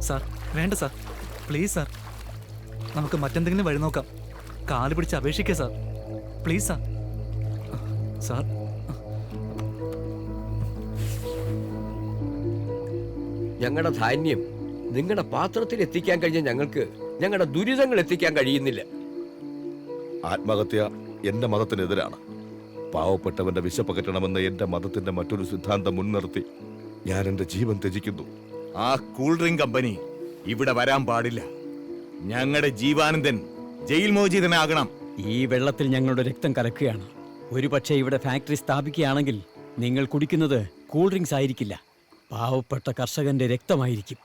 Sir വേണ്ട sir, please sir, നമുക്ക് മറ്റെന്തെങ്കിലും വഴി നോക്കാം. കാല് പിടിച്ച് അപേക്ഷിക്കുക സാർ, പ്ലീസ് സാർ. സാർ ഞങ്ങളുടെ ധാന്യം നിങ്ങളുടെ പാത്രത്തിൽ എത്തിക്കാൻ കഴിഞ്ഞ ഞങ്ങൾക്ക് ഞങ്ങളുടെ ദുരിതങ്ങൾ എത്തിക്കാൻ കഴിയുന്നില്ല. ആത്മഹത്യ എന്റെ മതത്തിനെതിരാണ്. പാവപ്പെട്ടവന്റെ വിശപ്പകറ്റണമെന്ന എന്റെ മതത്തിന്റെ മറ്റൊരു സിദ്ധാന്തം മുൻനിർത്തി ഞാൻ എന്റെ ജീവൻ ത്യജിക്കുന്നു. ആ കൂൾ ഡ്രിങ്ക് കമ്പനി ഇവിടെ വരാൻ പാടില്ല. ഞങ്ങളുടെ ജീവാനന്ദൻ ജയിൽ മോചിതനാകണം. ഈ വെള്ളത്തിൽ ഞങ്ങളുടെ രക്തം കലക്കുകയാണ്. ഒരു പക്ഷേ ഇവിടെ ഫാക്ടറി സ്ഥാപിക്കുകയാണെങ്കിൽ നിങ്ങൾ കുടിക്കുന്നത് കൂൾ ഡ്രിങ്ക്സ് ആയിരിക്കില്ല, പാവപ്പെട്ട കർഷകന്റെ രക്തമായിരിക്കും.